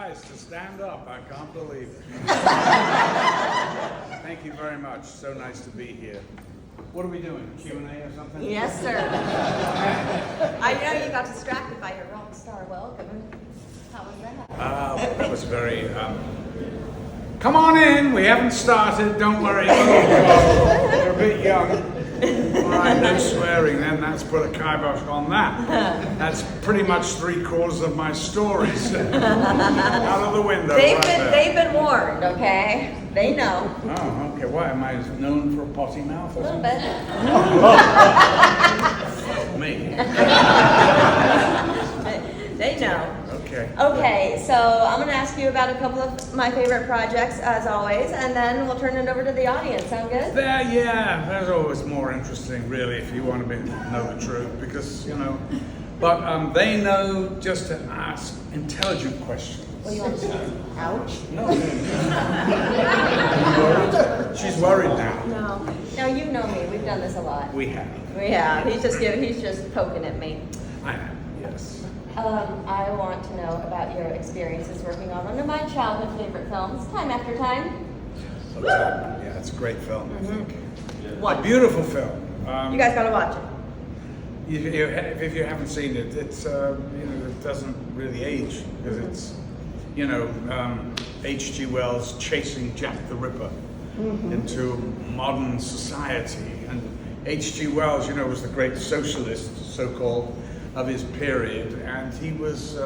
guys to stand up. I can't believe it. Thank you very much. So nice to be here. What are we doing? Q&A or something? Yes, sir. I know you got distracted by your rock star welcome. How was that? That was very... Come on in. We haven't started. Don't worry. You're a bit young. All right, no swearing then. Let's put a kibosh on that. That's pretty much 3/4 of my stories out of the window. They've been warned, okay? They know. Oh, okay. Why? Am I known for a potty mouth or A little something? bit. Me. They know. Okay. Okay, so I'm going to ask you about a couple of my favorite projects, as always, and then we'll turn it over to the audience. Sound good? That's always more interesting, really, if you want to know the truth, because, you know, but they know just to ask intelligent questions. What do you want to say? Ouch. No. She's worried now. No, you know me. We've done this a lot. We have. We have. He's just poking at me. I have, yes. I want to know about your experiences working on one of my childhood favorite films, Time After Time. Yeah, it's a great film, I think. What? A beautiful film. You guys gotta watch it. If you haven't seen it, it's it doesn't really age because it's H.G. Wells chasing Jack the Ripper into modern society, and H.G. Wells, was the great socialist, so-called, of his period, and he was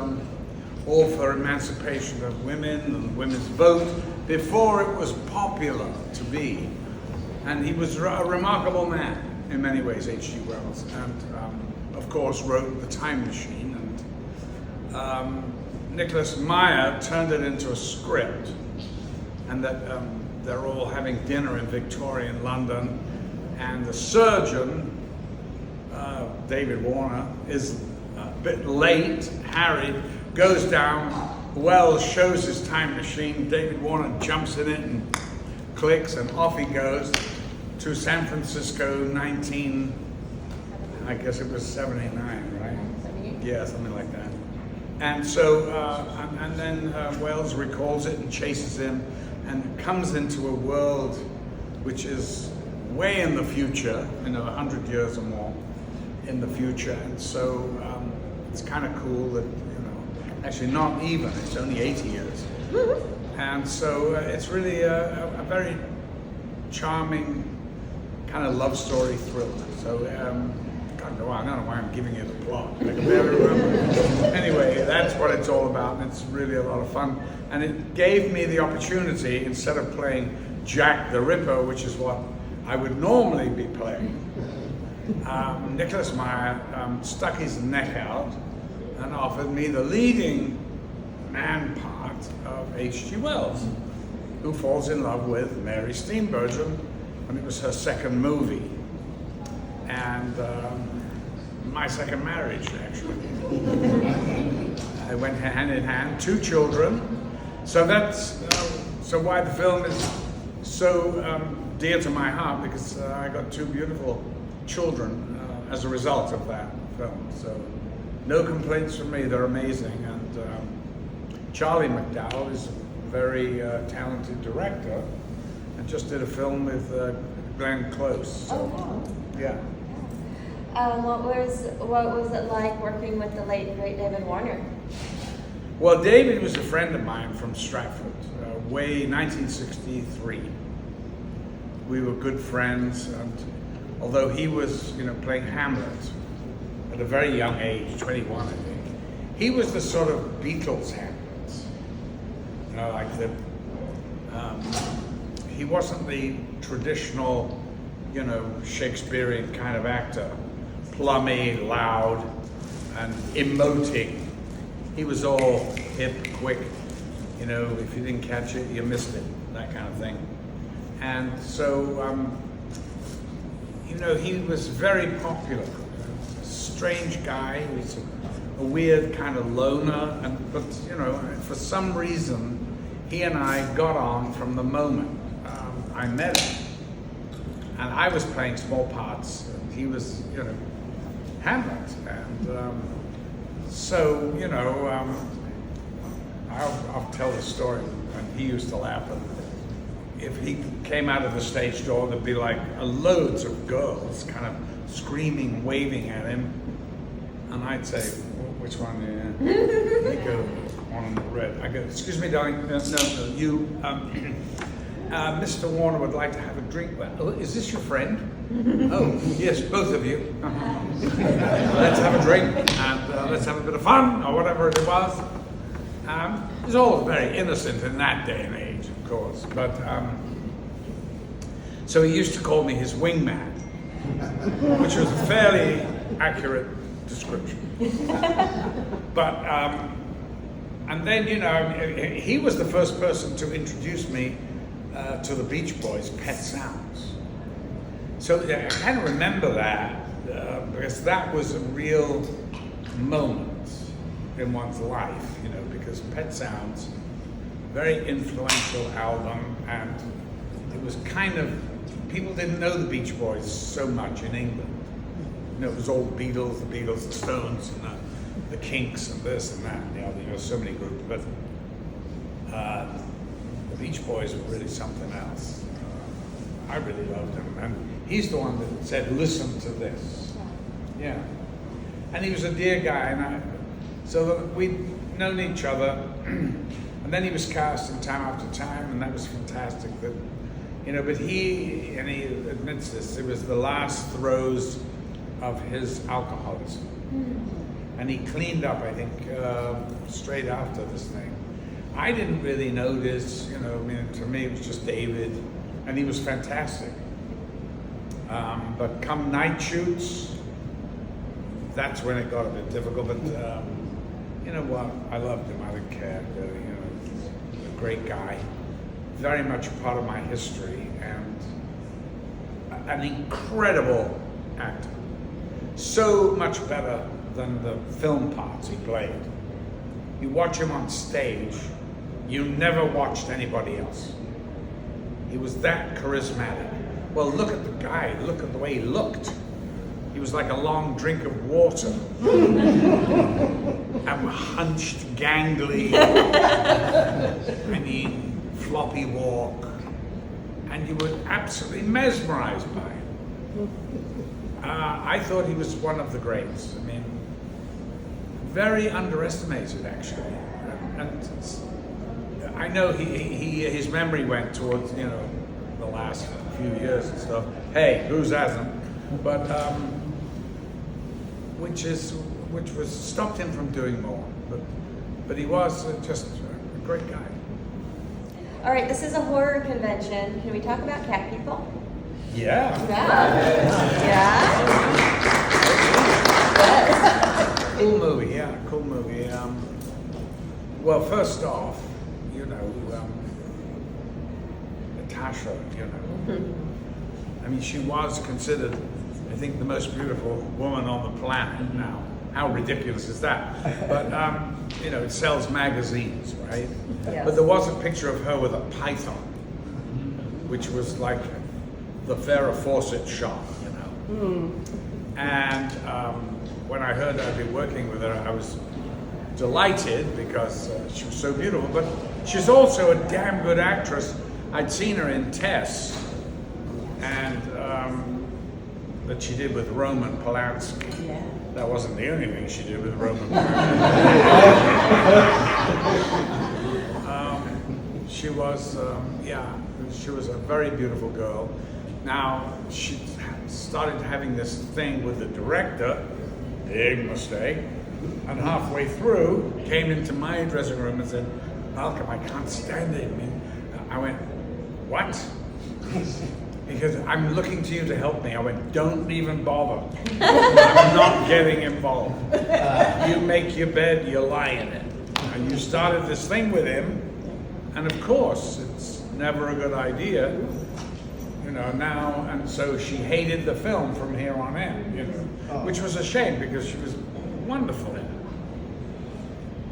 all for emancipation of women and women's vote before it was popular to be. And he was a remarkable man in many ways, H.G. Wells, and of course wrote The Time Machine, and Nicholas Meyer turned it into a script, and that they're all having dinner in Victorian London, and the surgeon, David Warner, is a bit late. Harry goes down. Wells shows his time machine. David Warner jumps in it and clicks, and off he goes to San Francisco, I guess it was 79, right? 78? Yeah, something like that. And so, and then Wells recalls it and chases him, and comes into a world which is way in the future, 100 years or more in the future, and so it's kind of cool that actually not even, it's only 80 years, and so it's really a very charming kind of love story thriller. So God, no, I don't know why I'm giving you the plot. I can barely remember. Anyway, that's what it's all about, and it's really a lot of fun, and it gave me the opportunity, instead of playing Jack the Ripper, which is what I would normally be playing, Nicholas Meyer stuck his neck out and offered me the leading man part of H.G. Wells, who falls in love with Mary Steenburgen, and it was her second movie, and my second marriage, actually. I went hand in hand, 2 children, so that's why the film is so dear to my heart, because I got 2 beautiful children as a result of that film. So no complaints from me, they're amazing. And Charlie McDowell is a very talented director, and just did a film with Glenn Close. So, Oh, wow. Yeah. What was it like working with the late great David Warner? Well, David was a friend of mine from Stratford, way 1963. We were good friends, and although he was, playing Hamlet at a very young age, 21, I think, he was the sort of Beatles Hamlet. He wasn't the traditional, Shakespearean kind of actor, plummy, loud, and emoting. He was all hip, quick, if you didn't catch it, you missed it, that kind of thing. And so, he was very popular. Strange guy. He was a weird kind of loner, but for some reason, he and I got on from the moment I met him. And I was playing small parts, and he was, Hamlet. And so, I'll tell the story, and he used to laugh. And if he came out of the stage door, there'd be like loads of girls kind of screaming, waving at him. And I'd say, which one? Yeah. He'd go, one in the red. I go, excuse me, darling. No, you, Mr. Warner would like to have a drink. Oh, is this your friend? Oh, yes, both of you. Let's have a drink and let's have a bit of fun, or whatever it was. It was all very innocent in that day and age, of course. But so he used to call me his wingman, which was a fairly accurate description. But and then, you know, he was the first person to introduce me to the Beach Boys' Pet Sounds. So I kind of remember that because that was a real moment in one's life, you know, because Pet Sounds, very influential album, and it was kind of, people didn't know the Beach Boys so much in England. You know, it was all Beatles, the Stones, and the Kinks, and this and that, and the other, you know, so many groups, but the Beach Boys were really something else. I really loved him, and he's the one that said, listen to this. Yeah. And he was a dear guy, and so we'd known each other, and then he was cast in Time After Time, and that was fantastic. That, you know, but he admits this, it was the last throes of his alcoholism. And he cleaned up, I think, straight after this thing. I didn't really notice, you know, I mean, to me it was just David, and he was fantastic. But come night shoots, that's when it got a bit difficult, but you know what, I loved him, I didn't care, really, you know, he's a great guy, very much a part of my history, and an incredible actor. So much better than the film parts he played. You watch him on stage, you never watched anybody else. He was that charismatic. Well, look at the guy, look at the way he looked. He was like a long drink of water. And hunched, gangly, I mean, floppy walk. And you were absolutely mesmerized by him. I thought he was one of the greats. I mean, very underestimated, actually. And I know his memory went towards, you know, the last few years and stuff. Hey, who's hasn't? But which was stopped him from doing more. But he was just a great guy. All right, this is a horror convention. Can we talk about cat people? Yeah. Yeah. Cool movie, yeah, cool movie. Well, first off, you know, Natasha, you know, I mean, she was considered, I think, the most beautiful woman on the planet now. How ridiculous is that? But, you know, it sells magazines, right? Yes. But there was a picture of her with a python, which was like the Farrah Fawcett shot, you know. And when I heard I'd be working with her, I was delighted because she was so beautiful, but she's also a damn good actress. I'd seen her in Tess, and that she did with Roman Polanski. Yeah. That wasn't the only thing she did with Roman Polanski. She was, she was a very beautiful girl. Now, she started having this thing with the director, big mistake, and halfway through, came into my dressing room and said, Malcolm, I can't stand it. I went, what? Because I'm looking to you to help me. I went, don't even bother. I'm not getting involved. You make your bed, you lie in it. And you started this thing with him, and of course, it's never a good idea, you know, now, and so she hated the film from here on in, you know, which was a shame because she was wonderful in it.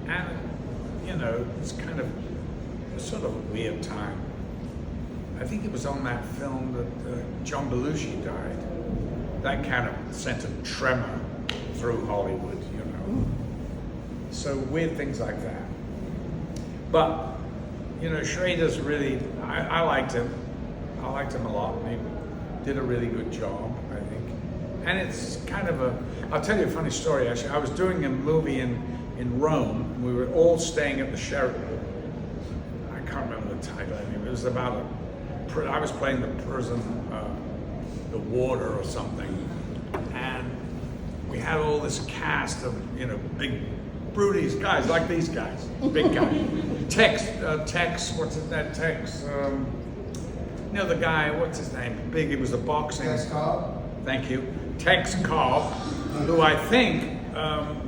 And, you know, it's kind of a sort of a weird time. I think it was on that film that John Belushi died. That kind of sent a tremor through Hollywood, you know. So weird things like that. But, you know, Schrader's really, I liked him. I liked him a lot. He did a really good job, I think. And it's kind of I'll tell you a funny story, actually. I was doing a movie in Rome. We were all staying at the Sheraton. I can't remember the title. I mean, it was about I was playing the prison, the warder or something. And we had all this cast of, you know, big, broodies guys, like these guys, big guys. Tex, what's it, that Tex? You know, the guy, what's his name? Big, he was a boxing. Tex Cobb? Thank you. Tex Cobb, who I think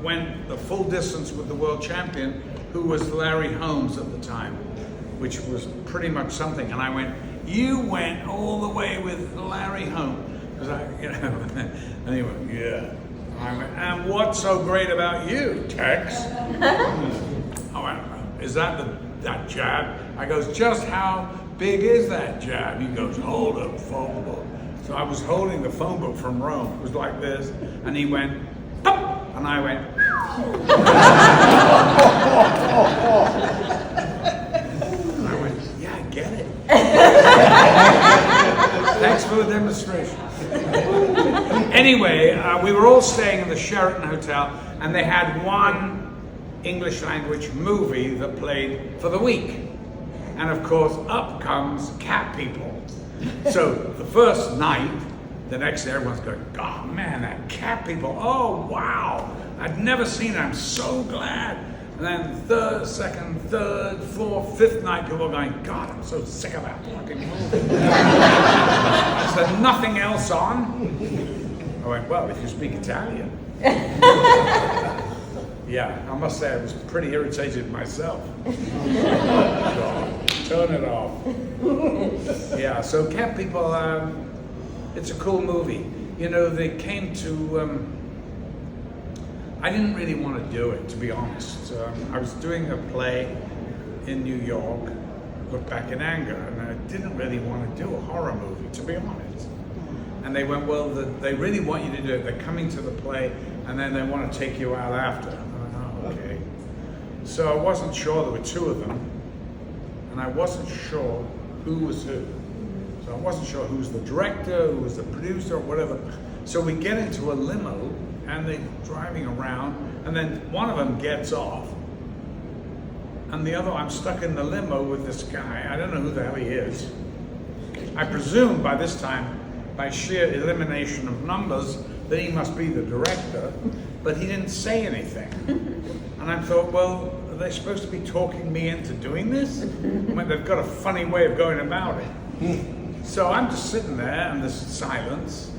went the full distance with the world champion, who was Larry Holmes at the time, which was pretty much something. And I went, you went all the way with Larry Holmes. Because I, you know, and he went, yeah. And I went, and what's so great about you, Tex? I went, is that that jab? I goes, just how big is that jab? He goes, hold up, phone book. So I was holding the phone book from Rome. It was like this. And he went, pop! And I went, and I went, yeah, I get it. Thanks for the demonstration. Anyway, we were all staying in the Sheraton Hotel, and they had one English language movie that played for the week. And of course, up comes Cat People. So the first night, the next day, everyone's going, oh man, that Cat People, oh wow, I'd never seen it, I'm so glad. And then third, second, third, fourth, fifth night, people are going, God, I'm so sick of that fucking movie. Is there nothing else on? I went, well, if you speak Italian. Yeah, I must say I was pretty irritated myself. God, turn it off. Yeah, so Cat People, it's a cool movie. You know, they came to, I didn't really want to do it, to be honest. I was doing a play in New York, Look Back in Anger, and I didn't really want to do a horror movie, to be honest. And they went, well, they really want you to do it. They're coming to the play, and then they want to take you out after. I went, oh, okay. So I wasn't sure, there were two of them, and I wasn't sure who was who. So I wasn't sure who was the director, who was the producer, or whatever. So we get into a limo, and they're driving around, and then one of them gets off, and the other, I'm stuck in the limo with this guy. I don't know who the hell he is. I presume by this time, by sheer elimination of numbers, that he must be the director, but he didn't say anything. And I thought, well, are they supposed to be talking me into doing this? I mean, they've got a funny way of going about it. So I'm just sitting there, and there's silence.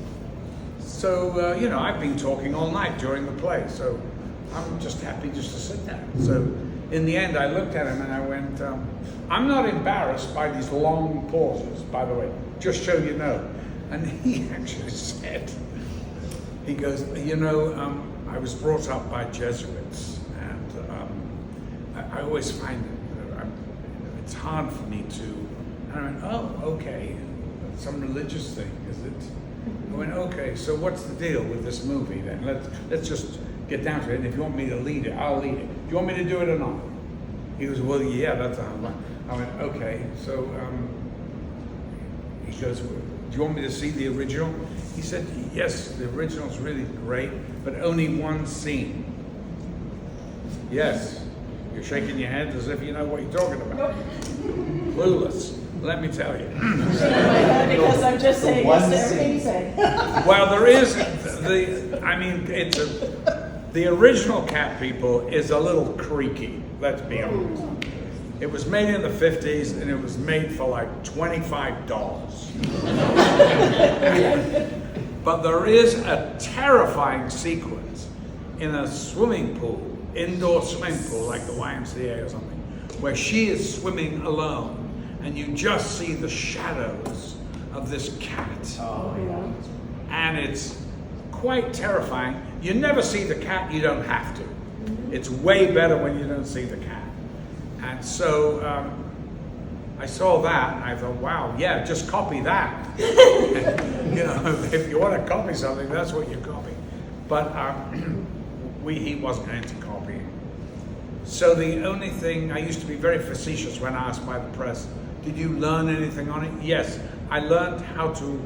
So, you know, I've been talking all night during the play, so I'm just happy just to sit there. So in the end, I looked at him and I went, I'm not embarrassed by these long pauses, by the way, just so you know. And he actually said, he goes, you know, I was brought up by Jesuits, and I always find that it's hard for me to, and I went, oh, okay, some religious thing, is it? I went, okay, so what's the deal with this movie then? Let's just get down to it, and if you want me to lead it, I'll lead it. Do you want me to do it or not? He goes, well, yeah, that's how I went, okay, so he goes, do you want me to see the original? He said, yes, the original's really great, but only one scene. Yes, you're shaking your head as if you know what you're talking about. Clueless, let me tell you. Because I'm just saying yes to everything you say. Well, there is, the original Cat People is a little creaky, let's be honest. It was made in the 50s, and it was made for like $25. But there is a terrifying sequence in a swimming pool, indoor swimming pool, like the YMCA or something, where she is swimming alone, and you just see the shadows of this cat. Oh, yeah. And it's quite terrifying. You never see the cat, you don't have to. It's way better when you don't see the cat. And so I saw that, and I thought, wow, yeah, just copy that. You know, if you want to copy something, that's what you copy. But he wasn't going to copy. So the only thing, I used to be very facetious when asked by the press, did you learn anything on it? Yes, I learned how to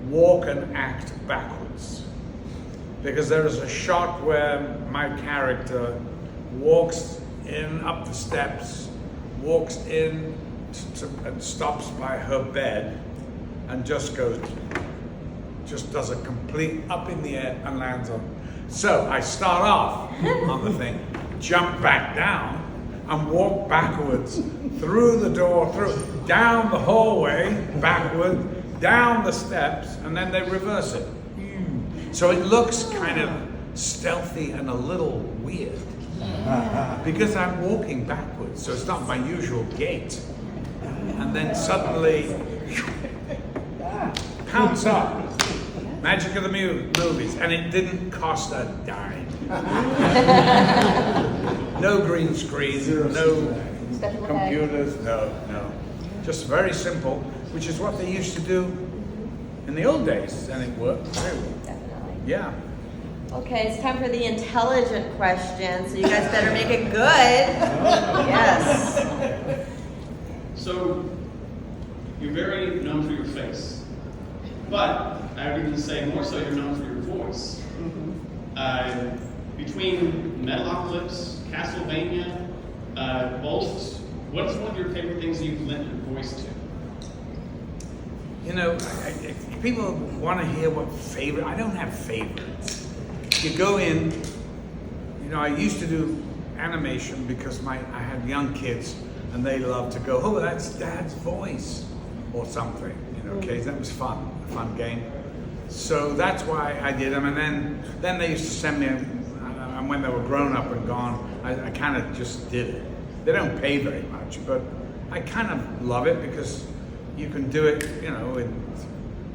walk and act backwards. Because there is a shot where my character walks in up the steps, walks in and stops by her bed and just does a complete up in the air and lands on. So I start off on the thing, jump back down and walk backwards through the door, down the hallway, backward, down the steps, and then they reverse it. So it looks kind of stealthy and a little weird because I'm walking backwards, so it's not my usual gait. And then suddenly, pounce up. Magic of the movies, and it didn't cost a dime. No green screen, no computers, no. Just very simple, which is what they used to do in the old days, and it worked very well. Definitely. Yeah. Okay, it's time for the intelligent question, so you guys better make it good. Yes. So, you're very known for your face, but I would even say more so you're known for your voice. Between Metalocalypse, Castlevania, Bolt, what's one of your favorite things you've lent your voice to? You know, people want to hear what favorite. I don't have favorites. You go in. You know, I used to do animation because I had young kids, and they loved to go, "Oh, that's Dad's voice," or something. You know, okay, that was fun, a fun game. So that's why I did them, and then they used to send me. And when they were grown up and gone, I kind of just did it. They don't pay very much, but I kind of love it because you can do it, you know.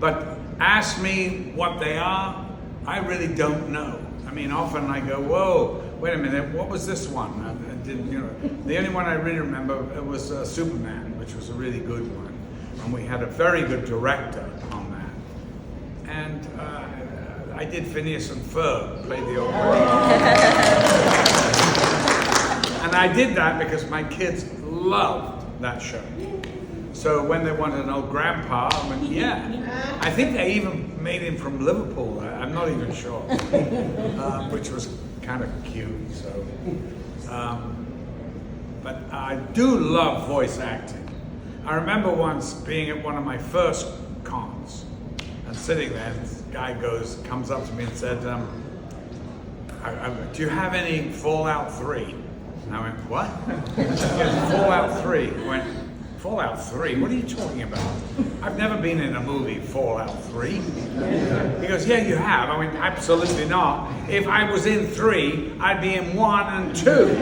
But ask me what they are, I really don't know. I mean, often I go, whoa, wait a minute, what was this one? I didn't, you know. The only one I really remember was Superman, which was a really good one, and we had a very good director on that. And I did Phineas and Ferb, played the old lady. And I did that because my kids loved that show. So when they wanted an old grandpa, I went, yeah. I think they even made him from Liverpool. I'm not even sure, which was kind of cute. So, but I do love voice acting. I remember once being at one of my first cons and sitting there, and this guy comes up to me and said, do you have any Fallout 3? And I went, what? He goes, Fallout 3. I went, Fallout 3? What are you talking about? I've never been in a movie, Fallout 3. He goes, yeah, you have. I went, absolutely not. If I was in 3, I'd be in 1 and 2.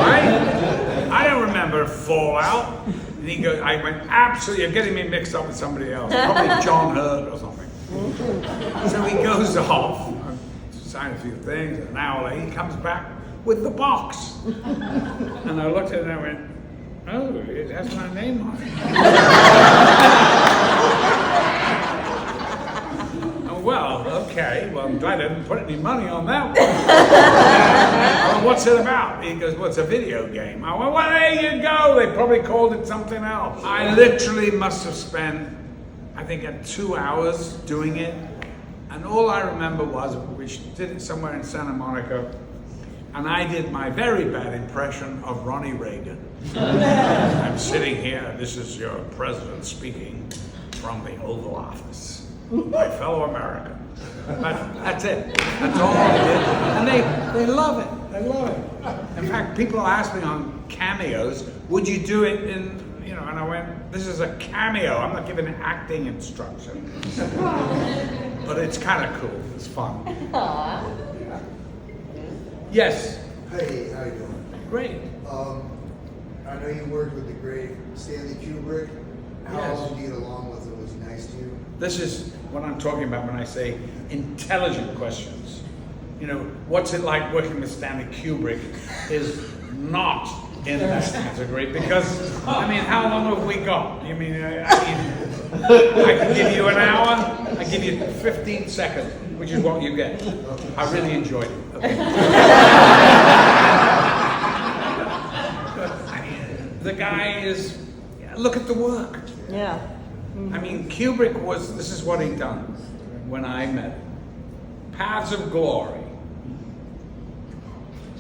Right? I don't remember Fallout. And he goes, I went, absolutely, you're getting me mixed up with somebody else. Probably John Hurt or something. So he goes off, signed a few things, and an hour later he comes back with the box. And I looked at it and I went, oh, it has my name on it. Oh, well, okay. Well, I'm glad I didn't put any money on that one. Well, what's it about? He goes, well, it's a video game. I went, well, there you go. They probably called it something else. I literally must have spent, I think, 2 hours doing it. And all I remember was, we did it somewhere in Santa Monica, and I did my very bad impression of Ronnie Reagan. I'm sitting here, this is your president speaking from the Oval Office. My fellow American. That's it. That's all I did. And they love it. They love it. In fact, people ask me on cameos, would you do it in, you know, and I went, this is a cameo. I'm not giving acting instruction. But it's kind of cool. It's fun. Aww. Yes. Hey, how you doing? Great. I know you worked with the great Stanley Kubrick. How Yes. did you get along with him? Was he nice to you? This is what I'm talking about when I say intelligent questions. You know, what's it like working with Stanley Kubrick is not in that category because, I mean, how long have we got? I mean, I can give you an hour, I give you 15 seconds, which is what you get. I really enjoyed it. Okay. look at the work. Yeah. I mean, Kubrick this is what he'd done when I met him. Paths of Glory,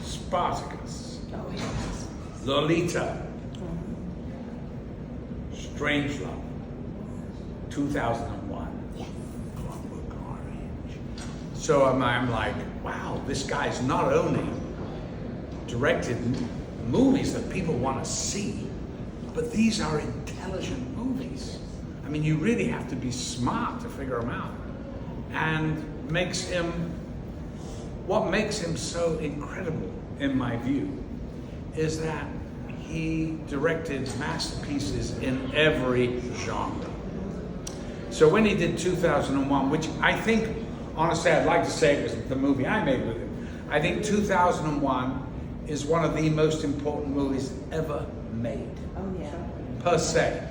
Spartacus, Oh, yes. Lolita, Strangelove, 2001, Clockwork Orange. So I'm like, wow, this guy's not only directed movies that people want to see, but these are intelligent movies. I mean, you really have to be smart to figure them out. And what makes him so incredible, in my view, is that he directed masterpieces in every genre. So when he did 2001, which I think, honestly, I'd like to say it was the movie I made with him. I think 2001 is one of the most important movies ever made, Oh, yeah. per se.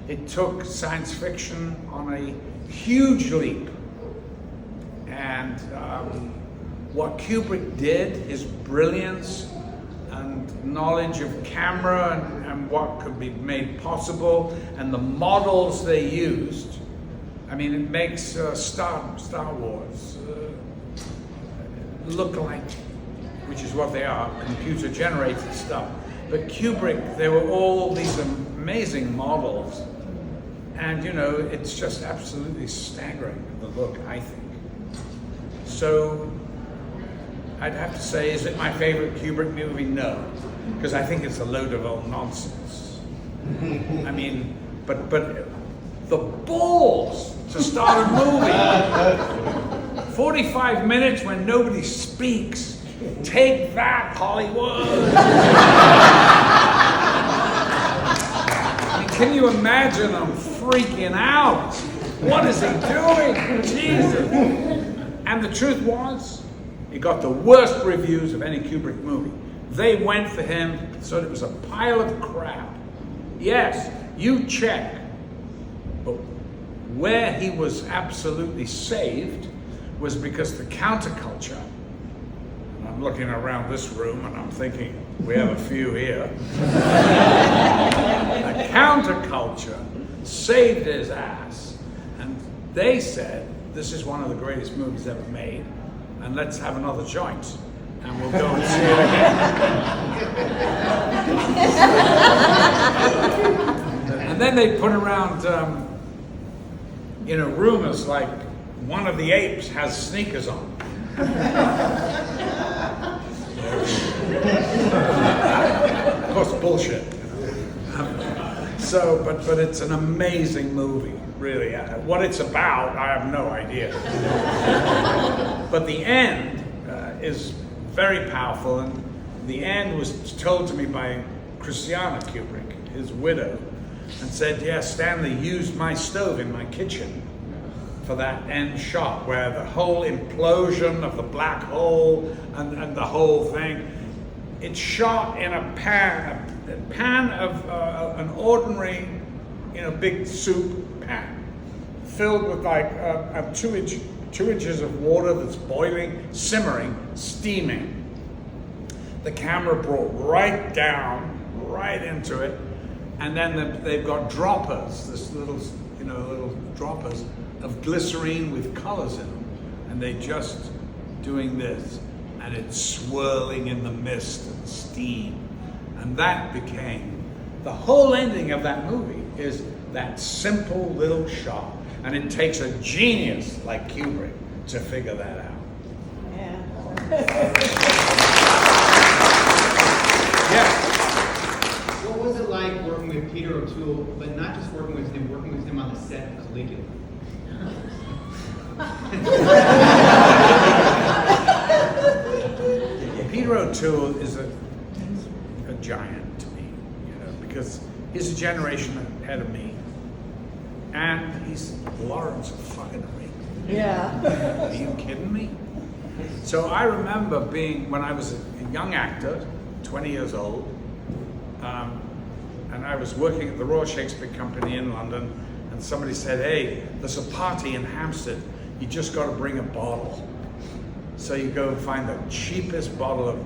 It took science fiction on a huge leap. And what Kubrick did, his brilliance and knowledge of camera and what could be made possible, and the models they used, I mean, it makes Star Wars look like, which is what they are, computer-generated stuff. But Kubrick, there were all these amazing models, and you know, it's just absolutely staggering, the look, I think. So, I'd have to say, is it my favorite Kubrick movie? No, because I think it's a load of old nonsense. I mean, but the balls to start a movie, 45 minutes when nobody speaks. Take that, Hollywood! I mean, can you imagine them freaking out? What is he doing? Jesus! And the truth was, he got the worst reviews of any Kubrick movie. They went for him, so it was a pile of crap. Yes, you check. But where he was absolutely saved was because the counterculture, and I'm looking around this room and I'm thinking, we have a few here. The counterculture saved his ass. And they said, this is one of the greatest movies ever made, and let's have another joint, and we'll go and see it again. And then they put around, rumors like one of the apes has sneakers on. Of course, bullshit. So, but it's an amazing movie, really. What it's about, I have no idea. But the end is very powerful, and the end was told to me by Christiana Kubrick, his widow, and said, yes, Stanley used my stove in my kitchen for that end shot, where the whole implosion of the black hole and the whole thing, it's shot in a pan of an ordinary, big soup pan, filled with like 2 inches of water that's boiling, simmering, steaming. The camera brought right down, right into it, and then they've got droppers, little droppers of glycerine with colors in them, and they just doing this, and it's swirling in the mist and steam, and that became the whole ending of that movie. Is that simple little shot, and it takes a genius like Kubrick to figure that out. Yeah. Yeah. What was it like working with Peter O'Toole, but not just working with him on the set of Caligula? Peter O'Toole is a giant to me, because he's a generation ahead of me, and he's Lawrence fucking Arabia. Yeah. Are you kidding me? So I remember when I was a young actor, 20 years old, and I was working at the Royal Shakespeare Company in London, and somebody said, hey, there's a party in Hampstead, you just got to bring a bottle. So you go and find the cheapest bottle of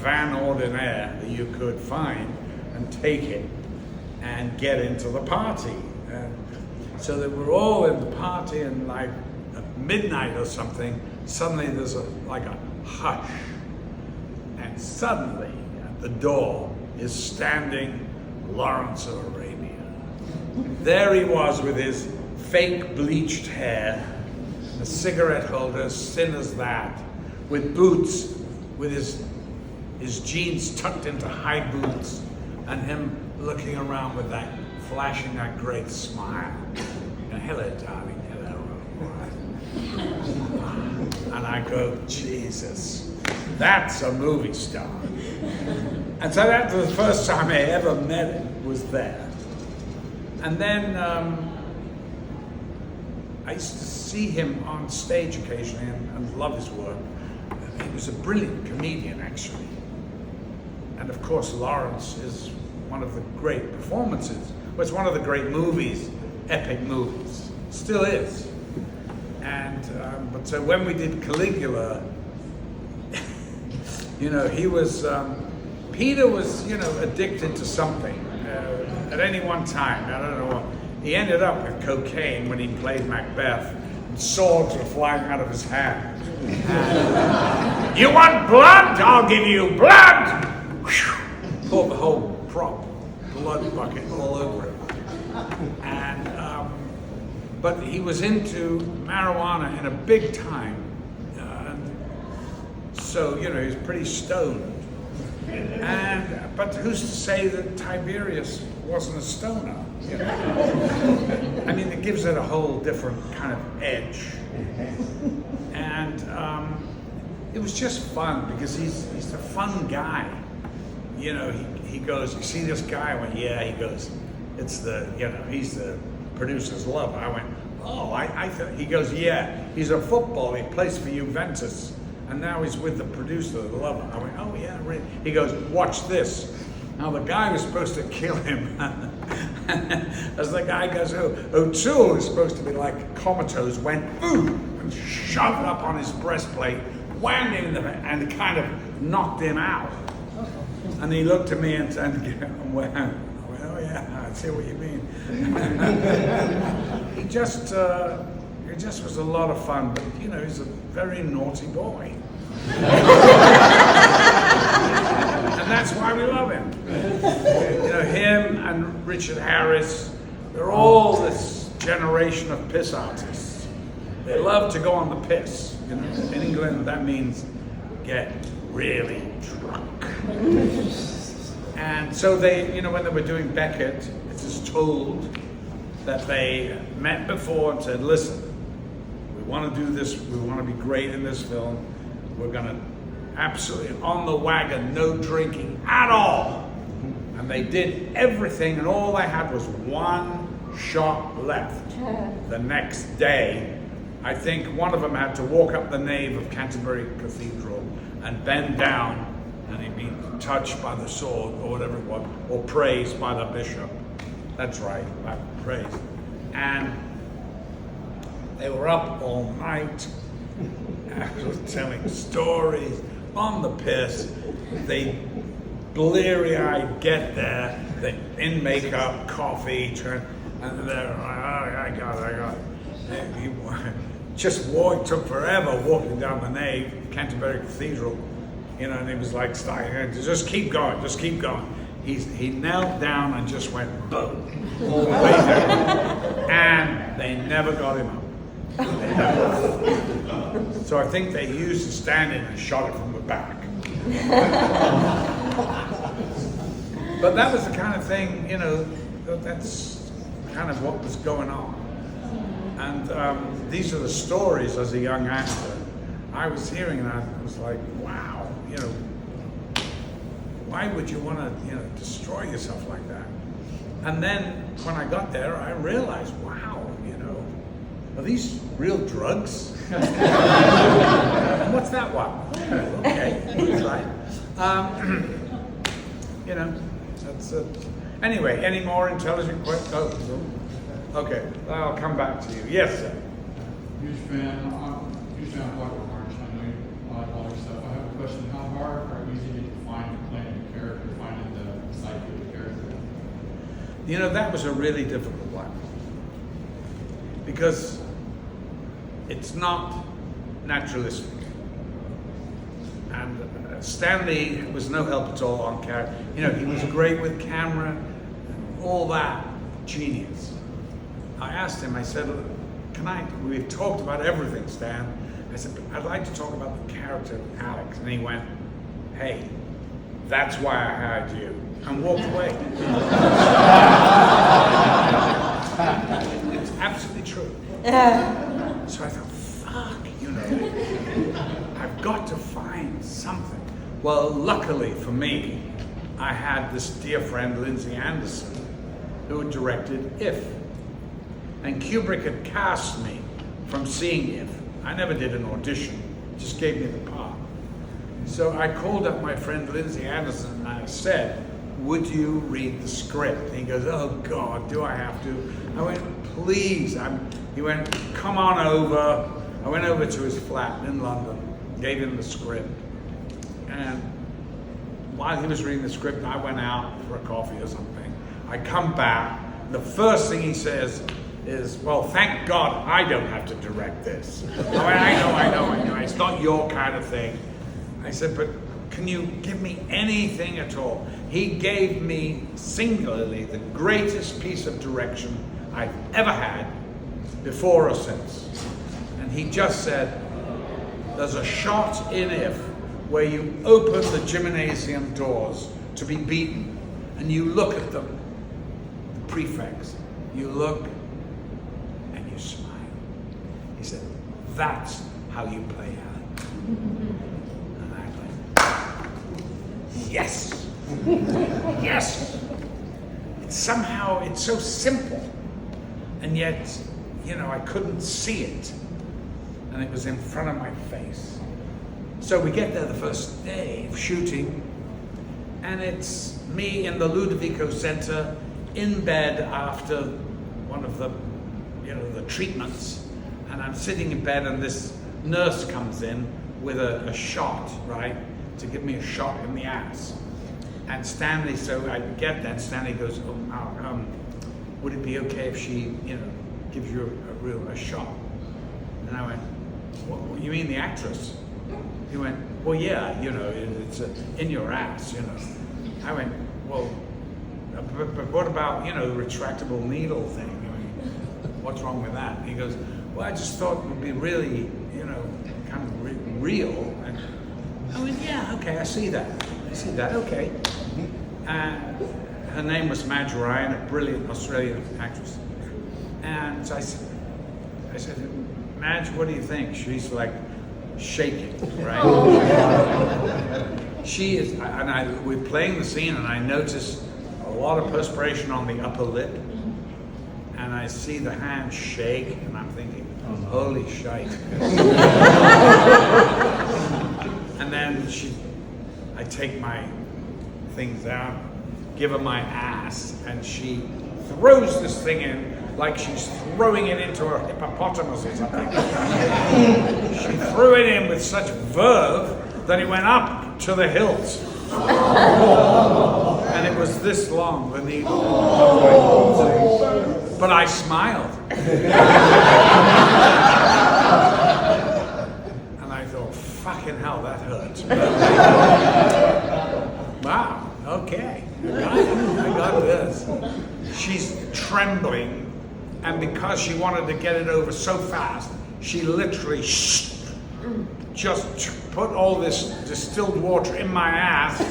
Van Ordinaire that you could find and take it. and get into the party. And so they were all in the party, and like at midnight or something, suddenly there's like a hush. And suddenly at the door is standing Lawrence of Arabia. There he was with his fake bleached hair, a cigarette holder as thin as that, with boots, with his jeans tucked into high boots, and him looking around with that, flashing that great smile. And hello, darling, hello. And I go, Jesus, that's a movie star. And so that was the first time I ever met him, was there. And then I used to see him on stage occasionally and love his work. He was a brilliant comedian, actually. And of course, Lawrence is one of the great performances. Well, it's one of the great movies, epic movies. Still is. And, but so when we did Caligula, you know, he was, Peter was, you know, addicted to something at any one time. I don't know what. He ended up with cocaine when he played Macbeth, and swords were flying out of his hand. And, you want blood? I'll give you blood! Poured the whole prop blood bucket all over him. And, but he was into marijuana in a big time. So, you know, he was pretty stoned. And, but who's to say that Tiberius wasn't a stoner? You know? I mean, it gives it a whole different kind of edge. And it was just fun because he's a fun guy. You know, he goes, you see this guy? I went, yeah. He goes, it's the, you know, he's the producer's lover. I went, oh, I thought, he goes, yeah, he's a footballer. He plays for Juventus. And now he's with the producer, the lover. I went, oh yeah, really? He goes, watch this. Now the guy was supposed to kill him. As the guy goes, O'Toole is supposed to be like comatose, went, ooh, and shoved up on his breastplate, whammed him in the back, and kind of knocked him out. And he looked at me and went, oh yeah, I see what you mean. He just, it just was a lot of fun, but you know, he's a very naughty boy. And that's why we love him. You know, him and Richard Harris, they're all this generation of piss artists. They love to go on the piss. You know, in England, that means get really drunk. And so they, you know, when they were doing Beckett, it is told that they met before and said, listen, we want to do this, we want to be great in this film, we're going to absolutely, on the wagon, no drinking at all. And they did everything, and all they had was one shot left. The next day, I think one of them had to walk up the nave of Canterbury Cathedral and bend down, and he'd be touched by the sword, or whatever it was, or praised by the bishop. That's right, by praise. And they were up all night, telling stories on the piss. They bleary-eyed get there, they in makeup, coffee, and they're like, oh, I got it. He just took forever walking down the nave, Canterbury Cathedral, you know, and he was like, just keep going, just keep going. He knelt down and just went boom, all the way down, and they never got him up. So I think they used the stand-in and shot it from the back. But that was the kind of thing, you know, that's kind of what was going on. And these are the stories as a young actor I was hearing, and I was like, wow, you know, why would you want to, you know, destroy yourself like that? And then when I got there, I realized, wow, you know, are these real drugs? What's that one? Okay, right. You know, that's anyway. Any more intelligent questions? Oh, okay, I'll come back to you. Yes, sir. Huge fan of Black Orange. I know you like all your stuff. I have a question. How hard or easy did you find playing the character, finding the psyche of the character? You know, that was a really difficult one. Because it's not naturalistic. And Stanley was no help at all on camera. You know, he was great with camera, all that, genius. I asked him, I said, we've talked about everything, Stan. I said, but I'd like to talk about the character of Alex. And he went, hey, that's why I hired you. And walked away. It's absolutely true. So I thought, fuck, you know, I've got to find something. Well, luckily for me, I had this dear friend, Lindsay Anderson, who had directed If. And Kubrick had cast me from seeing If. I never did an audition, just gave me the part. So I called up my friend Lindsay Anderson and I said, would you read the script? And he goes, oh God, do I have to? I went, please. He went, come on over. I went over to his flat in London, gave him the script. And while he was reading the script, I went out for a coffee or something. I come back, the first thing he says is, well, thank God I don't have to direct this. I know, it's not your kind of thing. I said, but can you give me anything at all? He gave me singularly the greatest piece of direction I've ever had, before or since. And he just said, there's a shot in If where you open the gymnasium doors to be beaten, and you look at them, the prefects, you look and you smile. He said, that's how you play Alex. And I went, yes, yes. Somehow it's so simple, and yet, you know, I couldn't see it, and it was in front of my face. So we get there the first day of shooting, and it's me in the Ludovico Center in bed after one of the, you know, the treatments, and I'm sitting in bed, and this nurse comes in with a shot, right, to give me a shot in the ass. And Stanley, so I get that, Stanley goes, would it be okay if she, you know, gives you a shot? And I went, what, you mean the actress? He went, well, yeah, you know, it's in your ass, you know. I went, well, but what about, you know, the retractable needle thing? I mean, what's wrong with that? And he goes, well, I just thought it would be really, you know, kind of real. And I went, yeah, okay, I see that, okay. Her name was Madge Ryan, a brilliant Australian actress. And so I said, Madge, what do you think? She's like shaking, right? She is, and we're playing the scene, and I notice a lot of perspiration on the upper lip, and I see the hand shake, and I'm thinking, holy shite. And then I take my things out, give her my ass, and she throws this thing in like she's throwing it into a hippopotamus or something. She threw it in with such verve that it went up to the hilt. And it was this long, the needle. But I smiled. And I thought, fucking hell, that hurts. Wow, okay, I got this. She's trembling, and because she wanted to get it over so fast, she literally just put all this distilled water in my ass.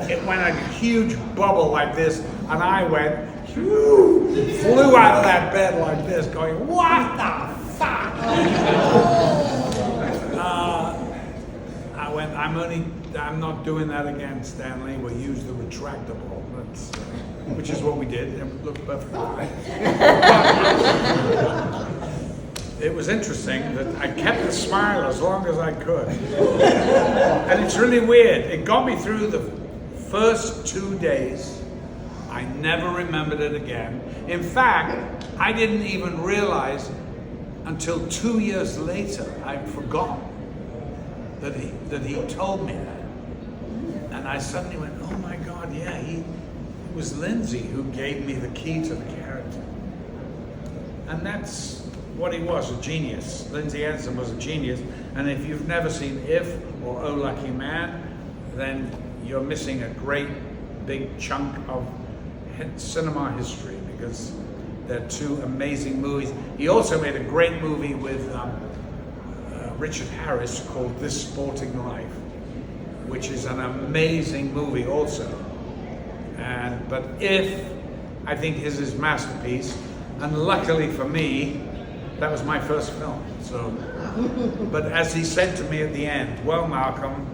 It went a huge bubble like this, and I went, flew out of that bed like this, going, what the fuck? I went, I'm not doing that again, Stanley. We'll use the retractable. Which is what we did. It looked perfectly fine. It was interesting that I kept the smile as long as I could. And it's really weird. It got me through the first 2 days. I never remembered it again. In fact, I didn't even realize until 2 years later, I'd forgotten that he told me that. And I suddenly went, oh my God, yeah, it was Lindsay who gave me the key to the character. And that's what he was, a genius. Lindsay Anderson was a genius. And if you've never seen If or Oh Lucky Man, then you're missing a great big chunk of cinema history, because they're two amazing movies. He also made a great movie with Richard Harris called This Sporting Life, which is an amazing movie also. But If, I think, is his masterpiece, and luckily for me, that was my first film. So, but as he said to me at the end, well, Malcolm,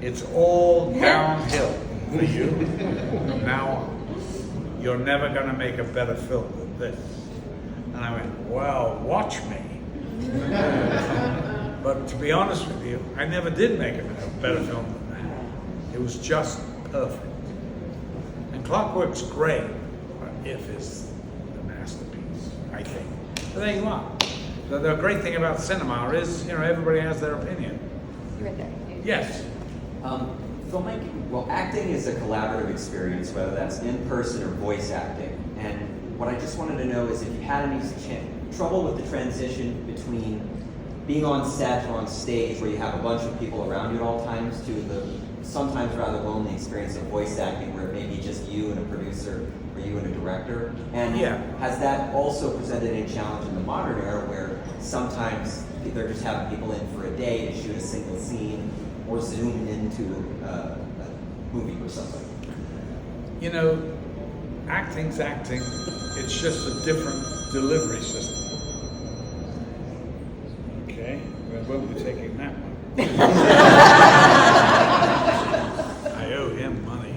it's all downhill for you from now on. You're never going to make a better film than this. And I went, well, watch me. But to be honest with you, I never did make a better film than that. It was just perfect. And Clockwork's great, but If is the masterpiece, I think. But there you are. The great thing about cinema is, everybody has their opinion. You're right there. Yes. Filmmaking, well, acting is a collaborative experience, whether that's in person or voice acting. And what I just wanted to know is if you had any trouble with the transition between being on set or on stage where you have a bunch of people around you at all times to the sometimes rather lonely experience of voice acting where it may be just you and a producer or you and a director. And has that also presented any challenge in the modern era where sometimes they're just having people in for a day to shoot a single scene or zoom into a movie or something? Acting's acting. It's just a different delivery system. Okay, well, we'll be taking that one. I owe him money.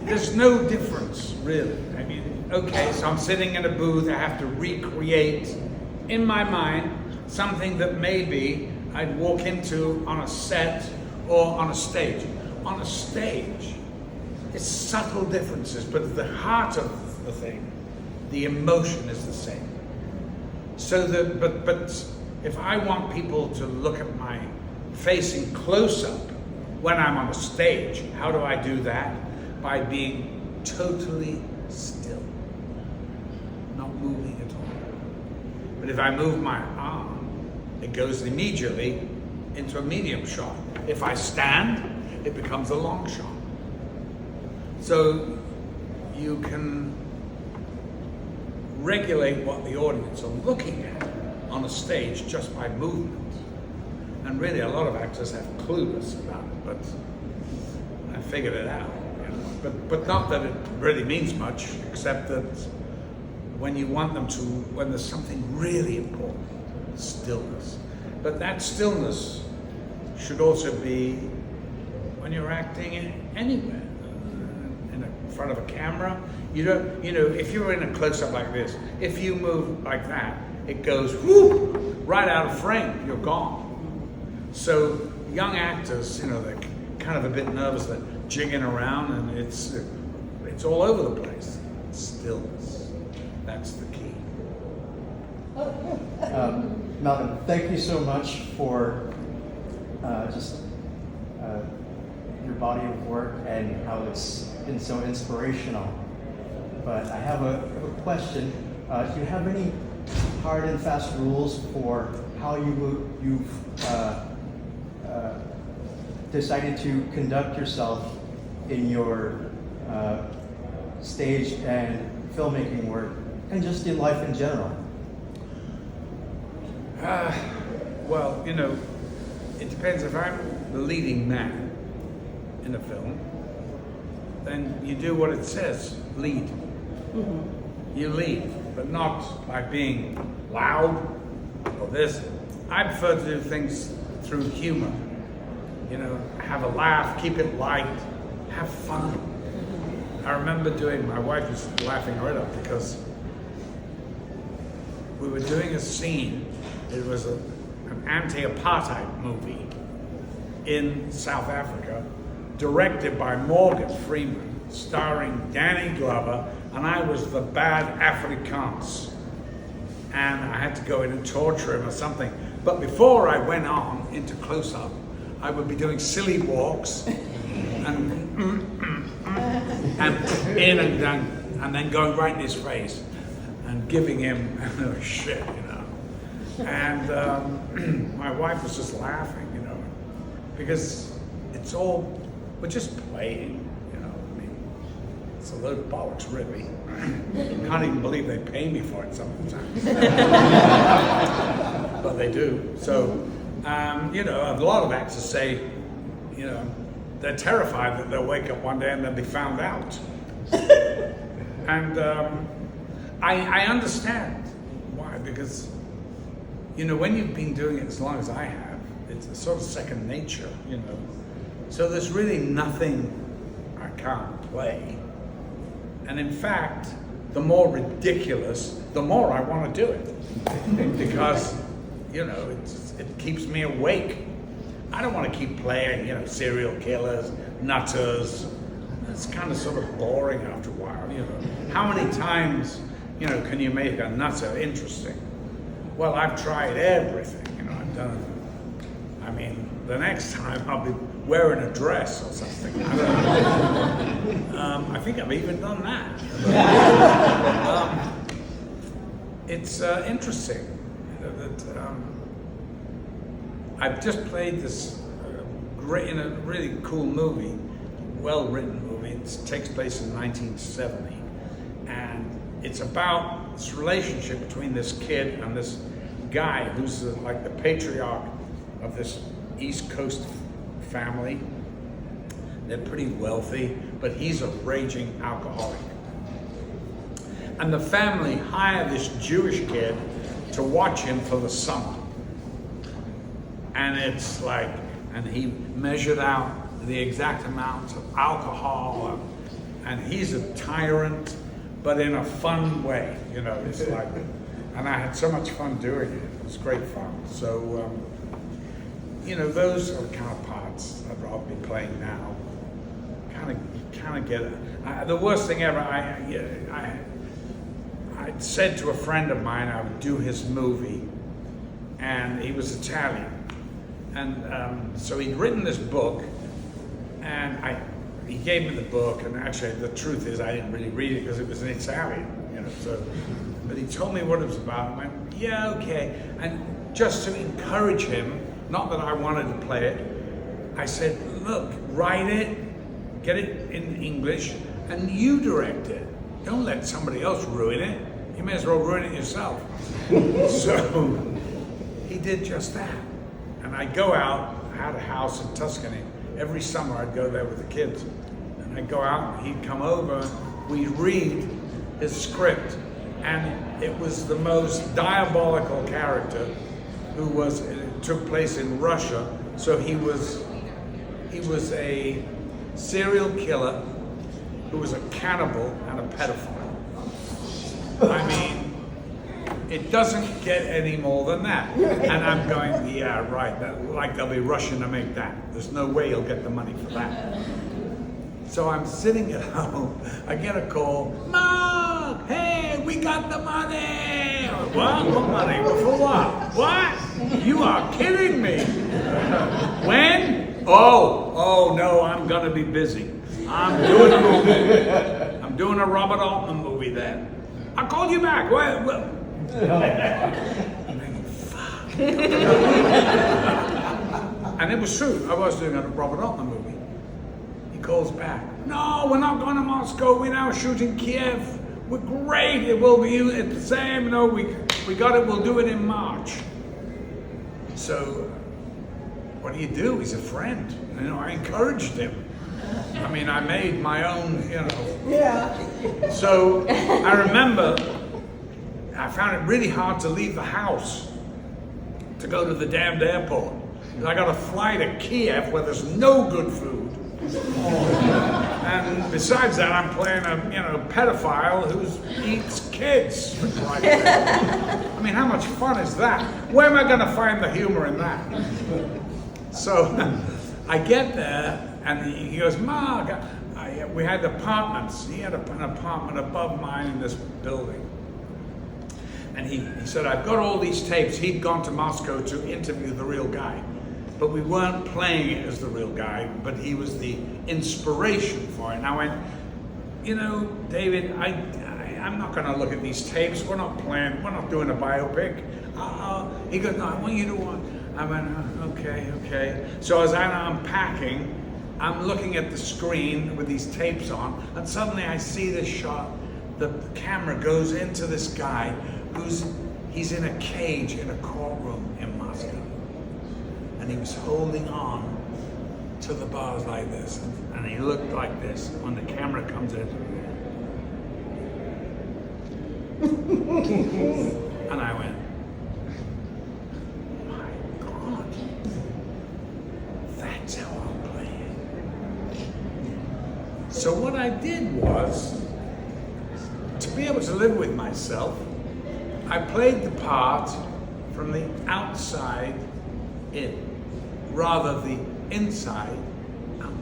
There's no difference, really. I mean, okay, so I'm sitting in a booth, I have to recreate in my mind something that maybe I'd walk into on a set or on a stage. On a stage, it's subtle differences, but at the heart of the thing, the emotion is the same. So but if I want people to look at my face in close-up when I'm on a stage, how do I do that? By being totally still, not moving at all. But if I move my arm, it goes immediately into a medium shot. If I stand, it becomes a long shot. So you can regulate what the audience are looking at on a stage just by movement. And really a lot of actors have clueless about it, but I figured it out. But not that it really means much, except that when you want them to, when there's something really important, stillness. But that stillness should also be when you're acting anywhere, in front of a camera. You don't, if you're in a close-up like this, if you move like that, it goes whoop, right out of frame, you're gone. So young actors, they're kind of a bit nervous, they're jigging around, and it's all over the place. Stillness, that's the key. Malcolm, thank you so much for your body of work and how it's been so inspirational. But I have a question. Do you have any hard and fast rules for how you've decided to conduct yourself in your stage and filmmaking work, and just in life in general? Well, it depends. If I'm the leading man in a film, then you do what it says, lead. Mm-hmm. You lead, but not by being loud or this. I prefer to do things through humor. Have a laugh, keep it light, have fun. I remember my wife was laughing right up because we were doing a scene. It was an anti-apartheid movie in South Africa, directed by Morgan Freeman, starring Danny Glover, and I was the bad Afrikaans. And I had to go in and torture him or something. But before I went on into close-up, I would be doing silly walks and in and down, and then going right in his face and giving him shit, you know. And my wife was just laughing, you know, because it's all, we're just playing, you know. I mean, it's a load of bollocks, really. Can't even believe they pay me for it sometimes. But they do. So, you know, a lot of actors say, you know, they're terrified that they'll wake up one day and they'll be found out. And I understand why, because, you know, when you've been doing it as long as I have, it's a sort of second nature, you know. So there's really nothing I can't play. And in fact, the more ridiculous, the more I want to do it. Because, you know, it keeps me awake. I don't want to keep playing, you know, serial killers, nutters. It's kind of sort of boring after a while, you know. How many times, you know, can you make a nutter interesting? Well, I've tried everything, you know, I've done, I mean, the next time I'll be wearing a dress or something. I don't know. I think I've even done that. It's interesting that I've just played this great, in a really cool movie, well-written movie. It takes place in 1970, and it's about this relationship between this kid and this guy who's like the patriarch of this East Coast family. They're pretty wealthy, but he's a raging alcoholic. And the family hired this Jewish kid to watch him for the summer. And it's like, and he measured out the exact amount of alcohol, and he's a tyrant, but in a fun way, you know. It's like, and I had so much fun doing it. It was great fun. So, you know, those are the kind of parts I'd rather be playing now. Kind of get it. The worst thing ever, I said to a friend of mine I would do his movie, and he was Italian. And so he'd written this book, and he gave me the book, and actually the truth is I didn't really read it because it was in Italian, you know, so, but he told me what it was about, and I went, yeah, okay. And just to encourage him, not that I wanted to play it, I said, look, write it, get it in English, and you direct it. Don't let somebody else ruin it. You may as well ruin it yourself. So he did just that. And I'd go out, I had a house in Tuscany. Every summer I'd go there with the kids. And I'd go out and he'd come over, we'd read his script. And it was the most diabolical character who was, it took place in Russia. So he was a serial killer who was a cannibal and a pedophile. I mean, it doesn't get any more than that. And I'm going, yeah, right, like they'll be rushing to make that. There's no way you'll get the money for that. So I'm sitting at home, I get a call, Mark, hey, we got the money. What? What money? For what? What? You are kidding me. When? Oh no, I'm gonna be busy. I'm doing a movie. I'm doing a Robert Altman movie then. I'll call you back. Well, fuck. And it was true. I was doing a Robert Altman movie. He calls back. No, we're not going to Moscow. We're now shooting Kiev. We're great. It will be the same. No, we got it. We'll do it in March. So, what do? He's a friend. You know, I encouraged him. I mean, I made my own, you know. Yeah. So I remember I found it really hard to leave the house to go to the damned airport. I got to fly to Kiev where there's no good food. And besides that, I'm playing a, you know, pedophile who eats kids. I mean, how much fun is that? Where am I going to find the humor in that? So I get there, and he goes, Mark, we had apartments. He had an apartment above mine in this building. And he said, I've got all these tapes. He'd gone to Moscow to interview the real guy. but we weren't playing it as the real guy, but he was the inspiration for it. And I went, you know, David, I'm not going to look at these tapes. We're not doing a biopic. He goes, no, I want you to watch. I went, okay. So as I'm unpacking, I'm looking at the screen with these tapes on, and suddenly I see this shot. The camera goes into this guy he's in a cage in a courtroom in Moscow. And he was holding on to the bars like this. And he looked like this when the camera comes in. And I went, my God, that's how I'm playing. So what I did was, to be able to live with myself, I played the part from the outside in, rather the inside out.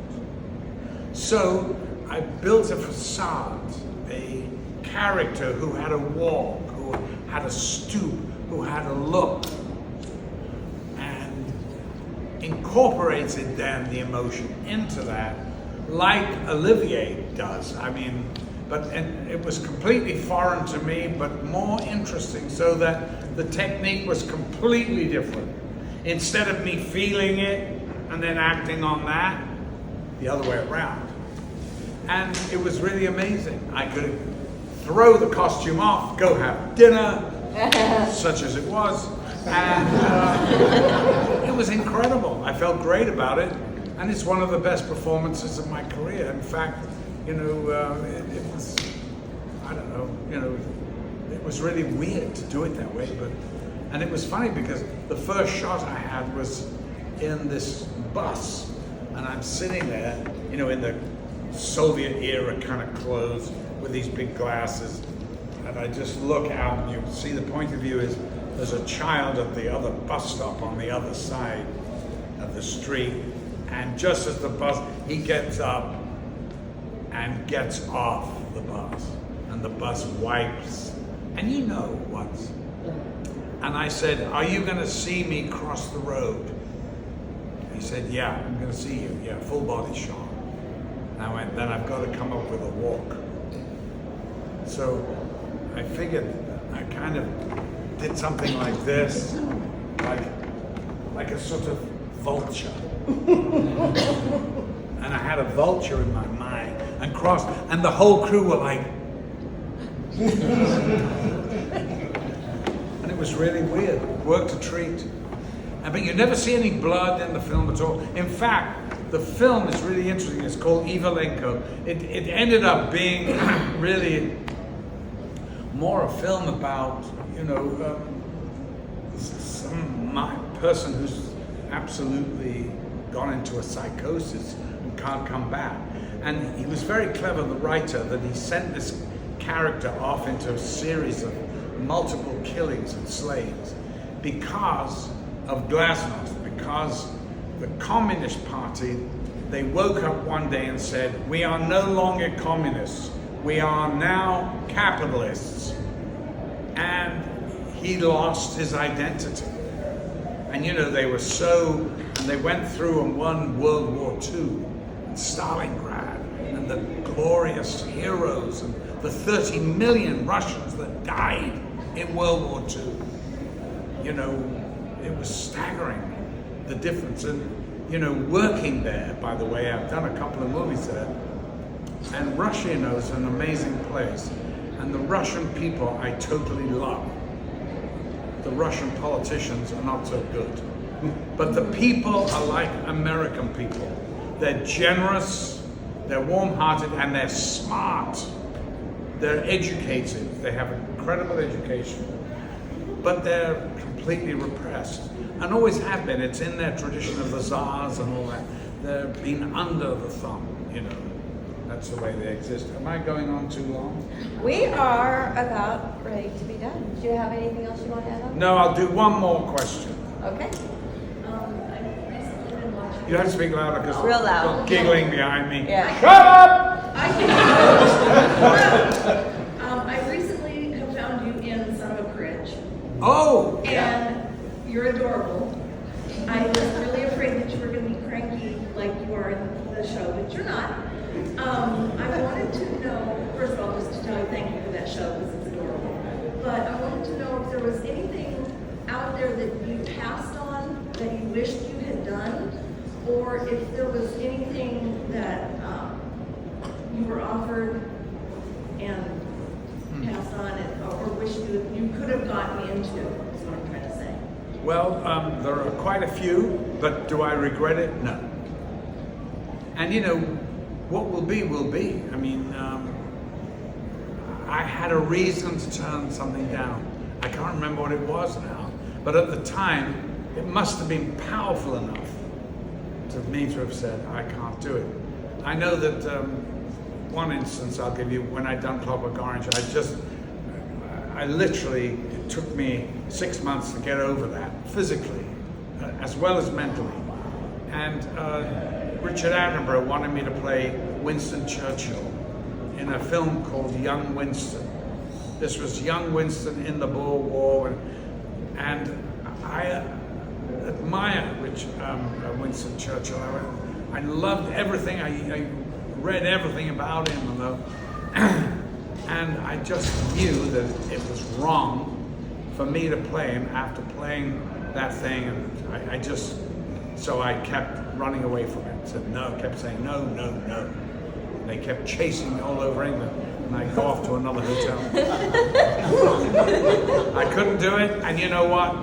So I built a facade, a character who had a walk, who had a stoop, who had a look, and incorporated then the emotion into that, like Olivier does. I mean, and it was completely foreign to me, but more interesting, so that the technique was completely different. Instead of me feeling it and then acting on that, the other way around. And it was really amazing. I could throw the costume off, go have dinner, such as it was, and it was incredible. I felt great about it, and it's one of the best performances of my career. In fact, you know, it was, I don't know, you know, it was really weird to do it that way, and it was funny because the first shot I had was in this bus, and I'm sitting there, you know, in the Soviet era kind of clothes with these big glasses, and I just look out, and you see the point of view is there's a child at the other bus stop on the other side of the street, and just as the bus, he gets up and gets off the bus, and the bus wipes, and you know what. And I said, are you gonna see me cross the road? He said, yeah, I'm gonna see you, yeah, full body shot. And I went, then I've got to come up with a walk. So I figured I kind of did something like this, like a sort of vulture. And I had a vulture in my mind and crossed, and the whole crew were like, and it was really weird. Worked a treat. But you never see any blood in the film at all. In fact, the film is really interesting. It's called Ivalenko. It ended up being really more a film about, you know, some person who's absolutely gone into a psychosis and can't come back. And he was very clever, the writer, that he sent this character off into a series of multiple killings and slayings because of glasnost, because the Communist Party, they woke up one day and said, we are no longer communists, we are now capitalists. And he lost his identity. And you know, they were and they went through and won World War II, and Stalingrad, and the glorious heroes, and the 30 million Russians that died in World War II. You know, it was staggering, the difference. And, you know, working there, by the way, I've done a couple of movies there, and Russia, you know, is an amazing place. And the Russian people I totally love. The Russian politicians are not so good. But the people are like American people. They're generous, they're warm-hearted, and they're smart. They're educated, they have incredible education. But they're completely repressed, and always have been. It's in their tradition of the czars and all that. They've been under the thumb, you know. That's the way they exist. Am I going on too long? We are about ready to be done. Do you have anything else you want to add on? No, I'll do one more question. Okay. I've recently been watching. You have to speak louder because Real loud. they're giggling behind me. Yeah. Shut up! I recently have found you in Son of a Bridge, Oh! and you're adorable. I just really appreciate like you are in the show, but you're not. I wanted to know, first of all, just to tell you thank you for that show because it's adorable. But I wanted to know if there was anything out there that you passed on that you wished you had done, or if there was anything that you were offered and passed on, or wished you could have gotten into, is what I'm trying to say. Well, there are quite a few, but do I regret it? No. And you know, what will be, will be. I mean, I had a reason to turn something down. I can't remember what it was now, but at the time, it must have been powerful enough to me to have said, I can't do it. I know that one instance I'll give you, when I'd done Clockwork Orange, I literally, it took me 6 months to get over that, physically, as well as mentally. And Richard Attenborough wanted me to play Winston Churchill in a film called Young Winston. This was young Winston in the Boer War, and I admire Winston Churchill. I loved everything. I read everything about him, and I just knew that it was wrong for me to play him after playing that thing, and so I kept running away from it. Said no, kept saying no, no, no. And they kept chasing me all over England, and I'd go off to another hotel. I couldn't do it, and you know what?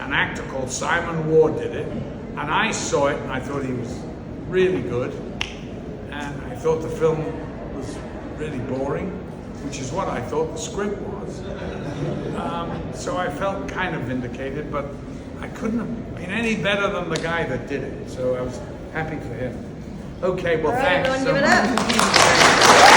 An actor called Simon Ward did it, and I saw it, and I thought he was really good, and I thought the film was really boring, which is what I thought the script was. So I felt kind of vindicated, but I couldn't have been any better than the guy that did it, so I was happy for him. Okay, well, All right, thanks everyone, so give it much. up.